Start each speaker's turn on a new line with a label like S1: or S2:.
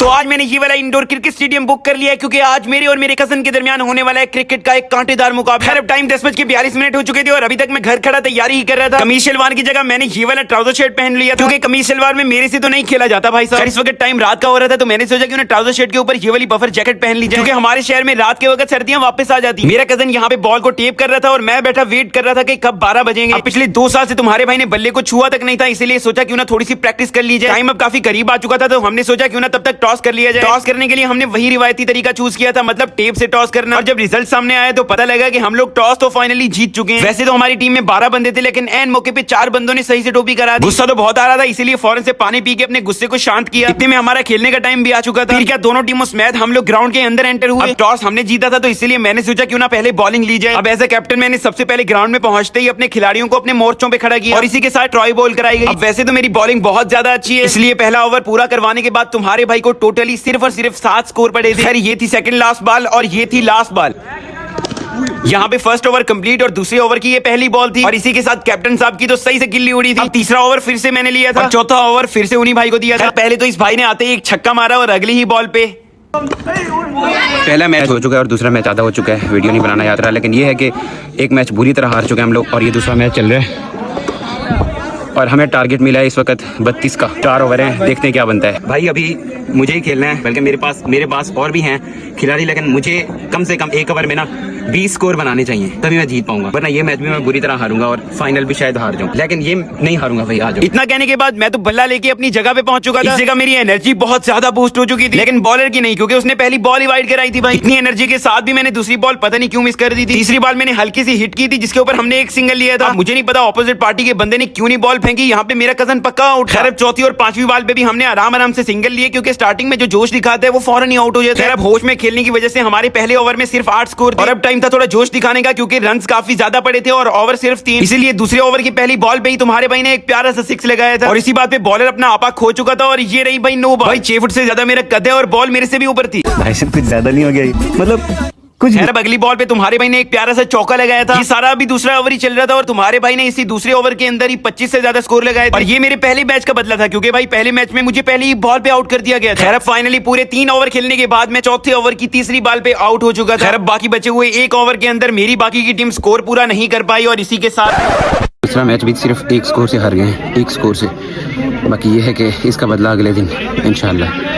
S1: तो आज मैंने ये वाला इंडोर क्रिकेट स्टेडियम बुक कर लिया है क्योंकि आज मेरे और मेरे कजन के दरमियान होने वाला है क्रिकेट का एक कांटेदार मुकाबला। अब टाइम 10:42 हो चुके थे और अभी तक मैं घर खड़ा तैयारी ही कर रहा था। कमीज शलवार की जगह मैंने ये वाला ट्राउजर शर्ट पहन लिया क्योंकि कमीज शलवार में मेरे से तो नहीं खेला जाता भाई साहब। इस वक्त टाइम रात का हो रहा था तो मैंने सोचा कि ट्राउजर शर्ट के ऊपर ये वाली बफर जैकेट पहन ली जाए क्योंकि हमारे शहर में रात के वक्त सर्दियां वापस आ जाती। मेरा कजन यहाँ पे बॉल को टेप कर रहा था और मैं बैठा वेट कर रहा था कि कब 12 बजेंगे। पिछले 2 साल से तुम्हारे भाई ने बल्ले को छुआ तक नहीं था, इसलिए सोचा क्यों ना थोड़ी सी प्रैक्टिस कर ली जाए। टाइम अब काफी करीब आ चुका था तो हमने सोचा क्यों ना तब तक टॉस कर लिया जाए। टॉस करने के लिए हमने वही रिवायती तरीका चूज किया था, मतलब टेप से टॉस करना। और जब रिजल्ट सामने आया तो पता लगा कि हम लोग टॉस तो फाइनली जीत चुके हैं। वैसे तो हमारी टीम में 12 बंदे थे लेकिन एन मौके पे 4 बंदों ने सही से टोपी करा दी। गुस्सा तो बहुत आ रहा था, इसीलिए फौरन से पानी पी के अपने गुस्से को शांत किया। इतने में हमारा खेलने का टाइम भी आ चुका था। फिर क्या दोनों टीमों समेत हम लोग ग्राउंड के अंदर एंटर हुए। टॉस हमने जीता था तो इसलिए मैंने सोचा क्यों ना पहले बॉलिंग ली जाए। अब एज ए कैप्टन मैंने सबसे पहले ग्राउंड में पहुंचते ही अपने खिलाड़ियों को अपने मोर्चों पे खड़ा किया और इसी के साथ ट्रॉय बॉल कराई गई। अब वैसे तो मेरी बॉलिंग बहुत ज्यादा अच्छी है, इसलिए पहला ओवर पूरा करवाने के बाद तुम्हारे भाई को टोटली सिर्फ और सिर्फ 7 स्कोर पड़े थे। ये थी सेकंड लास्ट बॉल और ये थी लास्ट बॉल। यहाँ पे फर्स्ट ओवर कंप्लीट और दूसरे ओवर की ये पहली बॉल थी और इसी के साथ कैप्टन साहब की तो सही से गिल्ली उड़ी थी। तीसरा ओवर फिर से मैंने लिया था और चौथा ओवर फिर से उन्हीं भाई को दिया था। पहले तो इस भाई ने आते ही एक छक्का मारा और अगली ही बॉल पे
S2: पहला मैच हो चुका है और दूसरा मैच आधा हो चुका है। वीडियो नहीं बनाना याद रहा, लेकिन ये है कि एक मैच बुरी तरह हार चुके हैं हम लोग और ये दूसरा मैच चल रहा है और हमें टारगेट मिला है इस वक्त 32 का। 4 ओवर हैं, देखते हैं क्या बनता है। भाई अभी मुझे ही खेलना है, बल्कि मेरे पास और भी हैं खिलाड़ी, लेकिन मुझे कम से कम एक ओवर में ना 20 स्कोर बनाने चाहिए तभी मैं जीत पाऊंगा, वरना ये मैच भी मैं बुरी तरह हारूंगा और फाइनल भी शायद हार जाऊं, लेकिन ये नहीं हारूंगा भाई। आ जाओ।
S1: इतना कहने के बाद मैं तो बल्ला लेके अपनी जगह पे पहुंच चुका था। इस जगह मेरी एनर्जी बहुत ज्यादा बूस्ट हो चुकी थी, लेकिन बॉलर की नहीं क्योंकि उसने पहली बॉल ही वाइड कराई थी भाई। इतनी एनर्जी के साथ भी मैंने दूसरी बॉल पता नहीं क्यों मिस कर दी थी। तीसरी बॉल मैंने हल्की सी हिट की थी जिसके ऊपर हमने एक सिंगल लिया था। मुझे नहीं पता ऑपोजिट पार्टी के बंदे ने क्यों नहीं बॉल फेंकी, यहाँ पे मेरा कजन पक्का आउट। खैर चौथी और 5वीं बॉल पे भी हमने आराम से सिंगल लिए क्योंकि स्टार्टिंग में जो जोश दिखाते हैं वो फौरन ही आउट हो जाता है। अब होश में खेलने की वजह से हमारे पहले ओवर में सिर्फ 8 स्कोर थे और अब टाइम था थोड़ा जोश दिखाने का क्योंकि रन्स काफी ज्यादा पड़े थे और ओवर सिर्फ 3। इसीलिए दूसरे ओवर की पहली बॉल पे ही तुम्हारे भाई ने एक प्यारा सा 6 लगाया था और इसी बात पे बॉलर अपना आपा खो चुका था और ये रही भाई 9 बॉल। भाई 6 फुट से ज्यादा मेरा कद है और बॉल मेरे से भी ऊपर थी।
S2: भाई सब कुछ ज्यादा नहीं हो गया, मतलब कुछ।
S1: खैर अगली बॉल पे तुम्हारे भाई ने एक प्यारा सा चौका लगाया था। ये सारा अभी दूसरा ओवर ही चल रहा था और तुम्हारे भाई ने इसी दूसरे ओवर के अंदर ही 25 से ज्यादा स्कोर लगाए थे और ये मेरे पहले मैच का बदला था क्योंकि भाई पहले मैच में मुझे पहली बॉल पे आउट कर दिया गया था। खैर फाइनली पूरे 3 ओवर खेलने के बाद मैं चौथे ओवर की तीसरी बॉल पे आउट हो चुका था। खैर बाकी बचे हुए 1 ओवर के अंदर मेरी बाकी की टीम स्कोर पूरा नहीं कर पाई और इसी के साथ
S2: दूसरा मैच भी सिर्फ 1 स्कोर से हार गए हैं, 1 स्कोर से। बाकी ये है कि इसका बदला अगले दिन इंशाल्लाह।